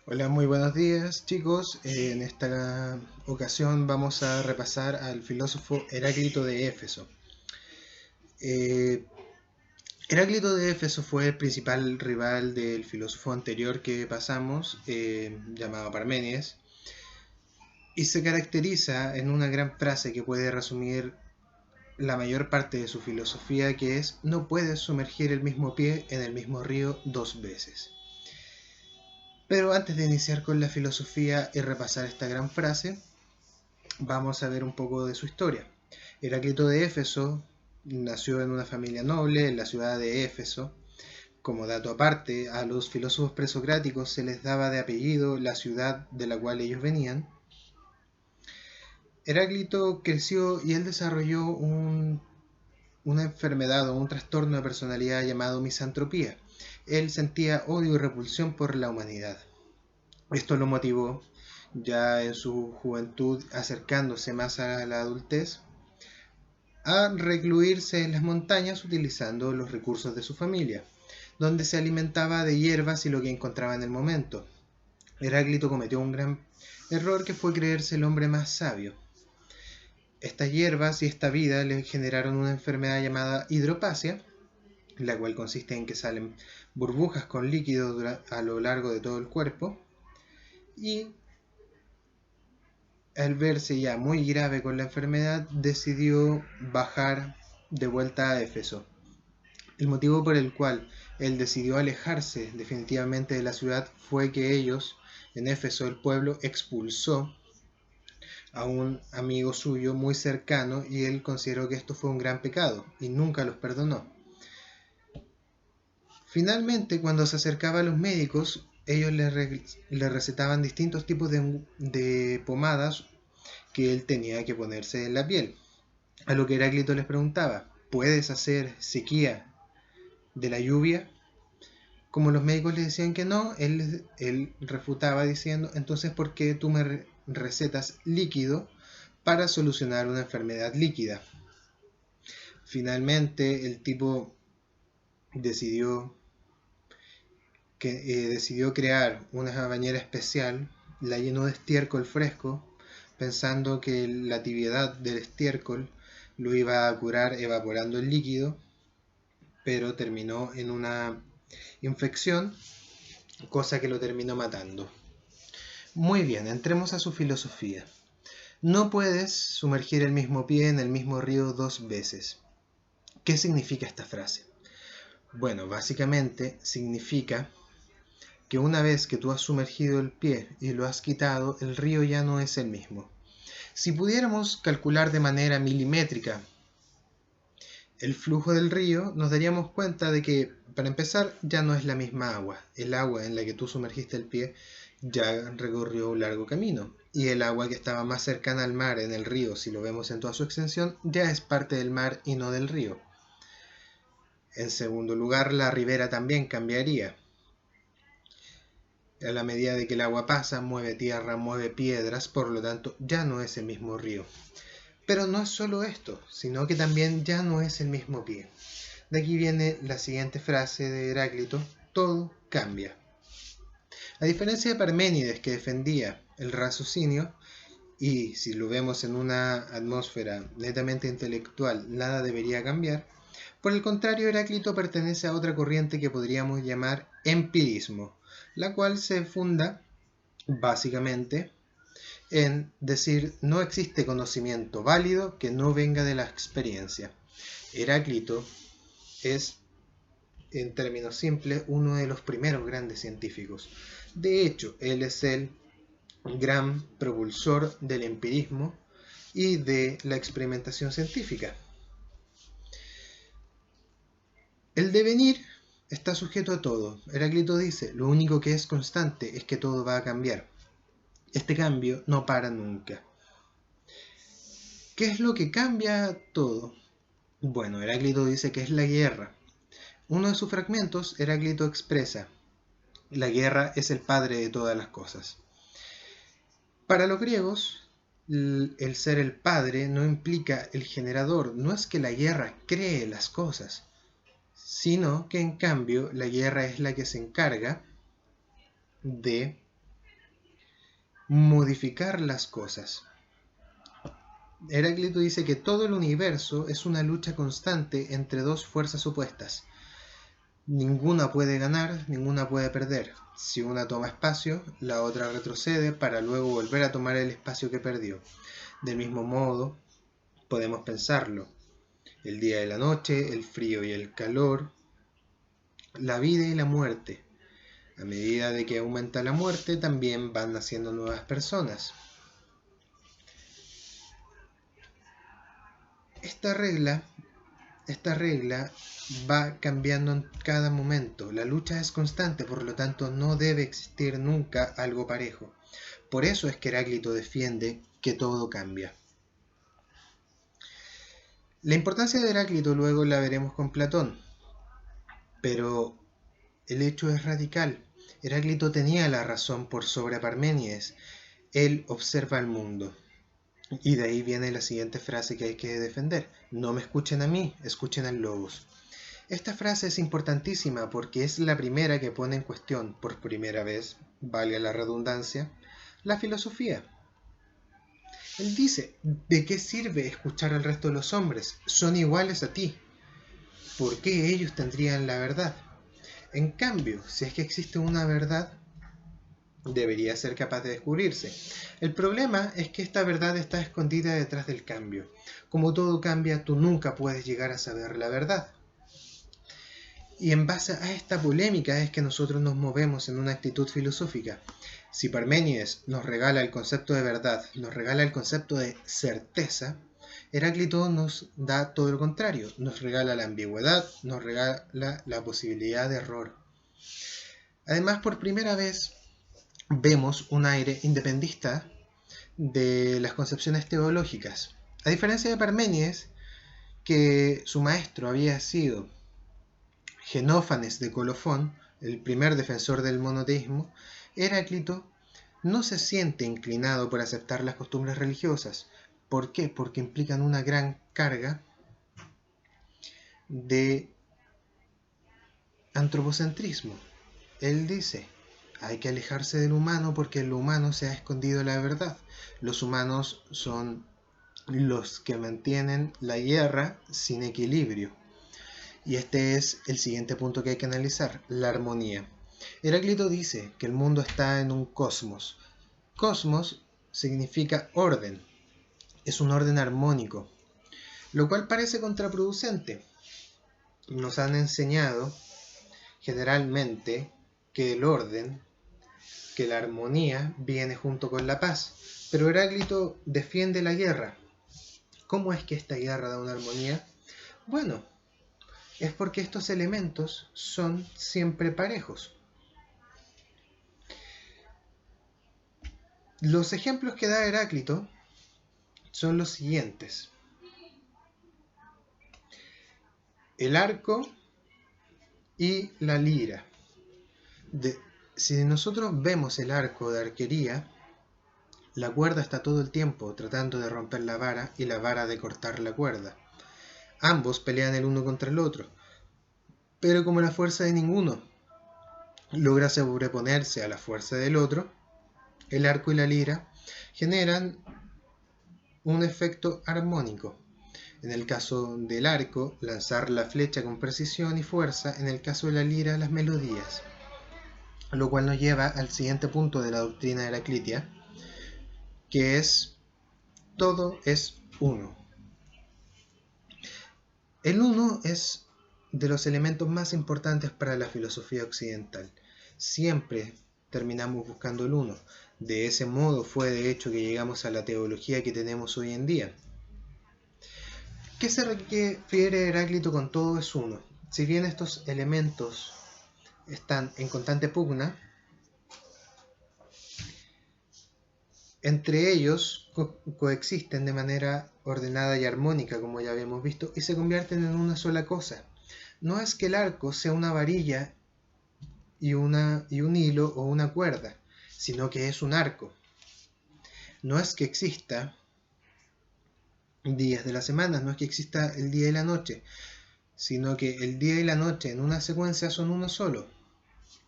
Hola, muy buenos días chicos. En esta ocasión vamos a repasar al filósofo Heráclito de Éfeso. Eh, Heráclito de Éfeso fue el principal rival del filósofo anterior que pasamos, llamado Parménides, y se caracteriza en una gran frase que puede resumir la mayor parte de su filosofía, que es: no puedes sumergir el mismo pie en el mismo río dos veces. Pero antes de iniciar con la filosofía y repasar esta gran frase, vamos a ver un poco de su historia. Heráclito de Éfeso nació en una familia noble en la ciudad de Éfeso. Como dato aparte, a los filósofos presocráticos se les daba de apellido la ciudad de la cual ellos venían. Heráclito creció y él desarrolló una enfermedad o un trastorno de personalidad llamado misantropía. Él sentía odio y repulsión por la humanidad. Esto lo motivó, ya en su juventud, acercándose más a la adultez, a recluirse en las montañas utilizando los recursos de su familia, donde se alimentaba de hierbas y lo que encontraba en el momento. Heráclito cometió un gran error, que fue creerse el hombre más sabio. Estas hierbas y esta vida le generaron una enfermedad llamada hidropasia, la cual consiste en que salen burbujas con líquido a lo largo de todo el cuerpo, y al verse ya muy grave con la enfermedad, decidió bajar de vuelta a Éfeso. El motivo por el cual él decidió alejarse definitivamente de la ciudad fue que ellos, en Éfeso, el pueblo, expulsó a un amigo suyo muy cercano, y él consideró que esto fue un gran pecado y nunca los perdonó. Finalmente, cuando se acercaba a los médicos, ellos le recetaban distintos tipos de pomadas que él tenía que ponerse en la piel. A lo que Heráclito les preguntaba: ¿puedes hacer sequía de la lluvia? Como los médicos le decían que no, él refutaba diciendo: entonces, ¿por qué tú me recetas líquido para solucionar una enfermedad líquida? Finalmente el tipo decidió, decidió crear una bañera especial, la llenó de estiércol fresco, pensando que la tibiedad del estiércol lo iba a curar evaporando el líquido, pero terminó en una infección, cosa que lo terminó matando. Muy bien, entremos a su filosofía. No puedes sumergir el mismo pie en el mismo río dos veces. ¿Qué significa esta frase? Bueno, básicamente significa que una vez que tú has sumergido el pie y lo has quitado, el río ya no es el mismo. Si pudiéramos calcular de manera milimétrica el flujo del río, nos daríamos cuenta de que, para empezar, ya no es la misma agua. El agua en la que tú sumergiste el pie ya recorrió un largo camino, y el agua que estaba más cercana al mar en el río, si lo vemos en toda su extensión, ya es parte del mar y no del río. En segundo lugar, la ribera también cambiaría. A la medida de que el agua pasa, mueve tierra, mueve piedras, por lo tanto ya no es el mismo río. Pero no es solo esto, sino que también ya no es el mismo pie. De aquí viene la siguiente frase de Heráclito: todo cambia. A diferencia de Parménides, que defendía el raciocinio, y si lo vemos en una atmósfera netamente intelectual, nada debería cambiar, por el contrario, Heráclito pertenece a otra corriente que podríamos llamar empirismo, la cual se funda básicamente en decir: no existe conocimiento válido que no venga de la experiencia. Heráclito es, en términos simples, uno de los primeros grandes científicos. De hecho, él es el gran propulsor del empirismo y de la experimentación científica. El devenir está sujeto a todo. Heráclito dice: lo único que es constante es que todo va a cambiar. Este cambio no para nunca. ¿Qué es lo que cambia todo? Bueno, Heráclito dice que es la guerra. Uno de sus fragmentos, Heráclito expresa: la guerra es el padre de todas las cosas. Para los griegos, el ser el padre no implica el generador. No es que la guerra cree las cosas, sino que en cambio la guerra es la que se encarga de modificar las cosas. Heráclito dice que todo el universo es una lucha constante entre dos fuerzas opuestas. Ninguna puede ganar, ninguna puede perder. Si una toma espacio, la otra retrocede para luego volver a tomar el espacio que perdió. Del mismo modo, podemos pensarlo. El día y la noche, el frío y el calor, la vida y la muerte. A medida de que aumenta la muerte, también van naciendo nuevas personas. Esta regla va cambiando en cada momento. La lucha es constante, por lo tanto no debe existir nunca algo parejo. Por eso es que Heráclito defiende que todo cambia. La importancia de Heráclito luego la veremos con Platón, pero el hecho es radical. Heráclito tenía la razón por sobre Parménides. Él observa el mundo. Y de ahí viene la siguiente frase que hay que defender. No me escuchen a mí, escuchen al Logos. Esta frase es importantísima porque es la primera que pone en cuestión, por primera vez, valga la redundancia, la filosofía. Él dice, ¿de qué sirve escuchar al resto de los hombres? Son iguales a ti. ¿Por qué ellos tendrían la verdad? En cambio, si es que existe una verdad, debería ser capaz de descubrirse. El problema es que esta verdad está escondida detrás del cambio. Como todo cambia, tú nunca puedes llegar a saber la verdad. Y en base a esta polémica es que nosotros nos movemos en una actitud filosófica. Si Parménides nos regala el concepto de verdad, nos regala el concepto de certeza, Heráclito nos da todo lo contrario, nos regala la ambigüedad, nos regala la posibilidad de error. Además, por primera vez, vemos un aire independista de las concepciones teológicas. A diferencia de Parménides, que su maestro había sido Genófanes de Colofón, el primer defensor del monoteísmo, Heráclito no se siente inclinado por aceptar las costumbres religiosas. ¿Por qué? Porque implican una gran carga de antropocentrismo. Él dice, hay que alejarse del humano porque en lo humano se ha escondido la verdad. Los humanos son los que mantienen la guerra sin equilibrio. Y este es el siguiente punto que hay que analizar, la armonía. Heráclito dice que el mundo está en un cosmos. Cosmos significa orden, es un orden armónico, lo cual parece contraproducente. Nos han enseñado generalmente que el orden, que la armonía viene junto con la paz, pero Heráclito defiende la guerra. ¿Cómo es que esta guerra da una armonía? Bueno, es porque estos elementos son siempre parejos. Los ejemplos que da Heráclito son los siguientes. El arco y la lira. Si nosotros vemos el arco de arquería, la cuerda está todo el tiempo tratando de romper la vara y la vara de cortar la cuerda. Ambos pelean el uno contra el otro, pero como la fuerza de ninguno logra sobreponerse a la fuerza del otro, el arco y la lira generan un efecto armónico. En el caso del arco, lanzar la flecha con precisión y fuerza, en el caso de la lira, las melodías. Lo cual nos lleva al siguiente punto de la doctrina heraclitia, que es todo es uno. El uno es de los elementos más importantes para la filosofía occidental. Siempre terminamos buscando el uno. De ese modo fue de hecho que llegamos a la teología que tenemos hoy en día. ¿Qué se refiere Heráclito con todo es uno? Si bien estos elementos están en constante pugna, entre ellos coexisten de manera ordenada y armónica, como ya habíamos visto, y se convierten en una sola cosa. No es que el arco sea una varilla y un hilo o una cuerda, sino que es un arco. No es que exista días de la semana, no es que exista el día y la noche, sino que el día y la noche en una secuencia son uno solo.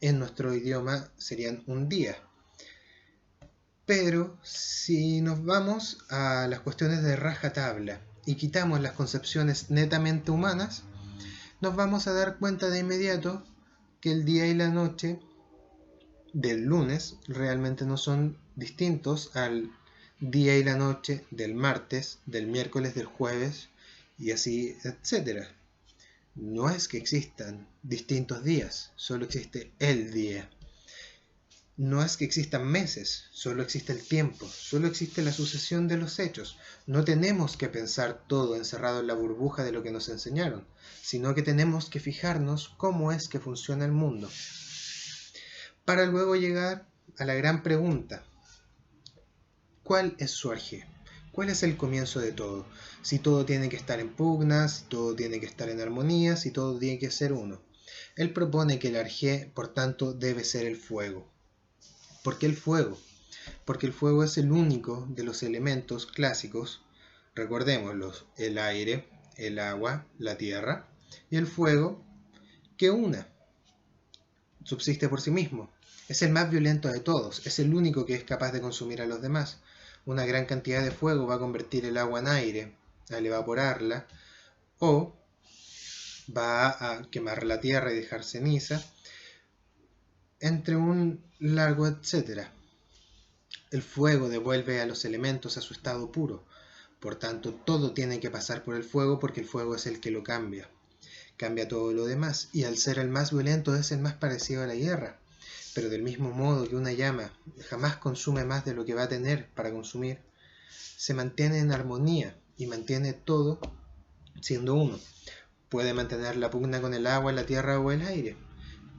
En nuestro idioma serían un día. Pero si nos vamos a las cuestiones de rajatabla y quitamos las concepciones netamente humanas, nos vamos a dar cuenta de inmediato que el día y la noche del lunes realmente no son distintos al día y la noche del martes, del miércoles, del jueves y así, etcétera. No es que existan distintos días, solo existe el día. No es que existan meses, solo existe el tiempo, solo existe la sucesión de los hechos. No tenemos que pensar todo encerrado en la burbuja de lo que nos enseñaron, sino que tenemos que fijarnos cómo es que funciona el mundo. Para luego llegar a la gran pregunta: ¿cuál es su arjé? ¿Cuál es el comienzo de todo? Si todo tiene que estar en pugna, si todo tiene que estar en armonía, si todo tiene que ser uno. Él propone que el arjé, por tanto, debe ser el fuego. ¿Por qué el fuego? Porque el fuego es el único de los elementos clásicos, recordémoslos, el aire, el agua, la tierra, y el fuego, que una, subsiste por sí mismo. Es el más violento de todos, es el único que es capaz de consumir a los demás. Una gran cantidad de fuego va a convertir el agua en aire, al evaporarla, o va a quemar la tierra y dejar ceniza, entre un largo etcétera. El fuego devuelve a los elementos a su estado puro, por tanto todo tiene que pasar por el fuego porque el fuego es el que lo cambia. Cambia todo lo demás, y al ser el más violento es el más parecido a la guerra. Pero del mismo modo que una llama jamás consume más de lo que va a tener para consumir, se mantiene en armonía y mantiene todo siendo uno. Puede mantener la pugna con el agua, la tierra o el aire,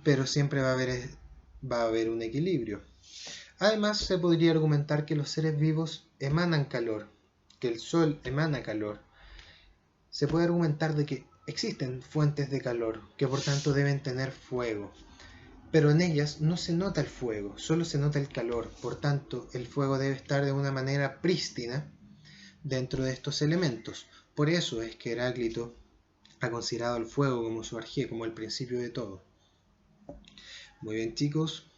pero siempre va a haber un equilibrio. Además, se podría argumentar que los seres vivos emanan calor, que el sol emana calor. Se puede argumentar de que existen fuentes de calor, que por tanto deben tener fuego, pero en ellas no se nota el fuego, solo se nota el calor. Por tanto, el fuego debe estar de una manera prístina dentro de estos elementos. Por eso es que Heráclito ha considerado el fuego como su arjé, como el principio de todo. Muy bien, chicos,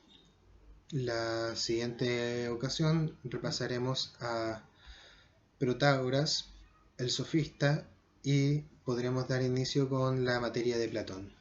la siguiente ocasión repasaremos a Protágoras, el sofista, y podremos dar inicio con la materia de Platón.